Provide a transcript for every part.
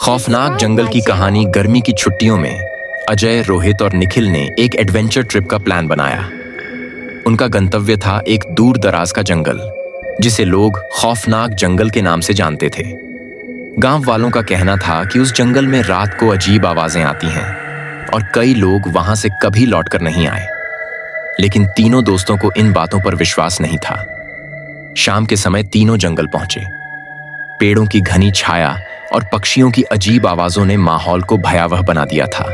खौफनाक जंगल की कहानी। गर्मी की छुट्टियों में अजय, रोहित और निखिल ने एक एडवेंचर ट्रिप का प्लान बनाया। उनका गंतव्य था एक दूर दराज का जंगल, जिसे लोग खौफनाक जंगल के नाम से जानते थे। गांव वालों का कहना था कि उस जंगल में रात को अजीब आवाजें आती हैं और कई लोग वहां से कभी लौटकर नहीं आए। लेकिन तीनों दोस्तों को इन बातों पर विश्वास नहीं था। शाम के समय तीनों जंगल पहुंचे। पेड़ों की घनी छाया और पक्षियों की अजीब आवाजों ने माहौल को भयावह बना दिया था।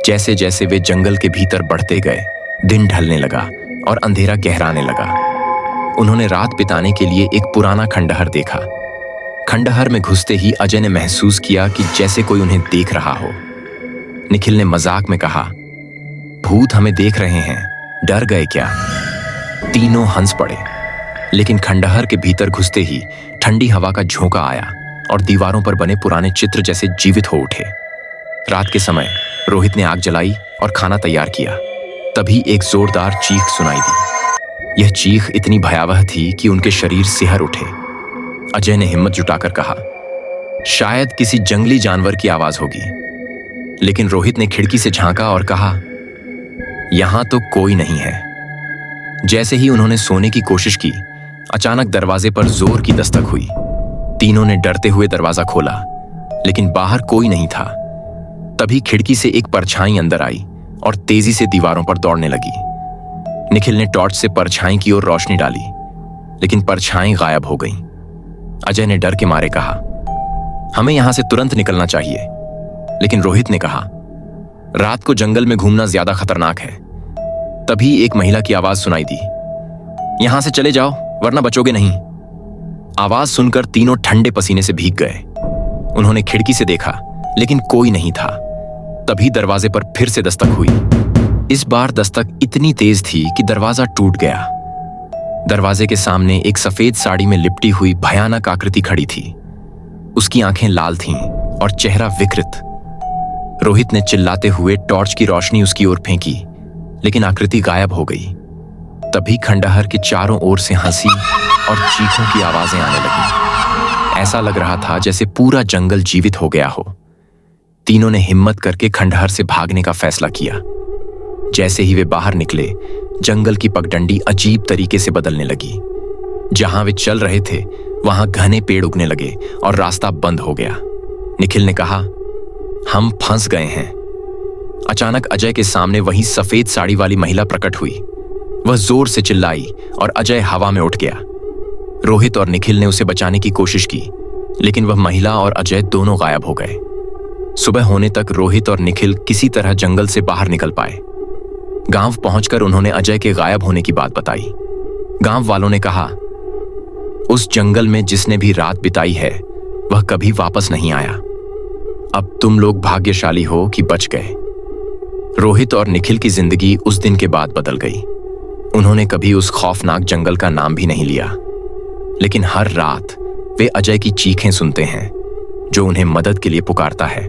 जैसे जैसे वे जंगल के भीतर बढ़ते गए, दिन ढलने लगा और अंधेरा गहराने लगा। उन्होंने रात बिताने के लिए एक पुराना खंडहर देखा। खंडहर में घुसते ही अजय ने महसूस किया कि जैसे कोई उन्हें देख रहा हो। निखिल ने मजाक में कहा, भूत हमें देख रहे हैं, डर गए क्या? तीनों हंस पड़े। लेकिन खंडहर के भीतर घुसते ही ठंडी हवा का झोंका आया और दीवारों पर बने पुराने चित्र जैसे जीवित हो उठे। रात के समय रोहित ने आग जलाई और खाना तैयार किया। तभी एक जोरदार चीख सुनाई दी। यह चीख इतनी भयावह थी कि उनके शरीर सिहर उठे। अजय ने हिम्मत जुटाकर कहा, शायद किसी जंगली जानवर की आवाज होगी। लेकिन रोहित ने खिड़की से झांका और कहा, यहां तो कोई नहीं है। जैसे ही उन्होंने सोने की कोशिश की, अचानक दरवाजे पर जोर की दस्तक हुई। तीनों ने डरते हुए दरवाजा खोला, लेकिन बाहर कोई नहीं था। तभी खिड़की से एक परछाई अंदर आई और तेजी से दीवारों पर दौड़ने लगी। निखिल ने टॉर्च से परछाई की ओर रोशनी डाली, लेकिन परछाई गायब हो गई। अजय ने डर के मारे कहा, हमें यहां से तुरंत निकलना चाहिए। लेकिन रोहित ने कहा, रात को जंगल में घूमना ज्यादा खतरनाक है। तभी एक महिला की आवाज सुनाई दी, यहां से चले जाओ वरना बचोगे नहीं। आवाज सुनकर तीनों ठंडे पसीने से भीग गए। उन्होंने खिड़की से देखा, लेकिन कोई नहीं था। तभी दरवाजे पर फिर से दस्तक हुई। इस बार दस्तक इतनी तेज थी कि दरवाजा टूट गया। दरवाजे के सामने एक सफेद साड़ी में लिपटी हुई भयानक आकृति खड़ी थी। उसकी आंखें लाल थीं और चेहरा विकृत। रोहित ने चिल्लाते हुए टॉर्च की रोशनी उसकी ओर फेंकी, लेकिन आकृति गायब हो गई। तभी खंडहर के चारों ओर से हंसी और चीखों की आवाजें आने लगीं। ऐसा लग रहा था जैसे पूरा जंगल जीवित हो गया हो। तीनों ने हिम्मत करके खंडहर से भागने का फैसला किया। जैसे ही वे बाहर निकले, जंगल की पगडंडी अजीब तरीके से बदलने लगी। जहां वे चल रहे थे, वहां घने पेड़ उगने लगे और रास्ता बंद हो गया। निखिल ने कहा, हम फंस गए हैं। अचानक अजय के सामने वही सफेद साड़ी वाली महिला प्रकट हुई। वह जोर से चिल्लाई और अजय हवा में उठ गया। रोहित और निखिल ने उसे बचाने की कोशिश की, लेकिन वह महिला और अजय दोनों गायब हो गए। सुबह होने तक रोहित और निखिल किसी तरह जंगल से बाहर निकल पाए। गांव पहुंचकर उन्होंने अजय के गायब होने की बात बताई। गांव वालों ने कहा, उस जंगल में जिसने भी रात बिताई है, वह कभी वापस नहीं आया। अब तुम लोग भाग्यशाली हो कि बच गए। रोहित और निखिल की जिंदगी उस दिन के बाद बदल गई। उन्होंने कभी उस खौफनाक जंगल का नाम भी नहीं लिया। लेकिन हर रात वे अजय की चीखें सुनते हैं, जो उन्हें मदद के लिए पुकारता है।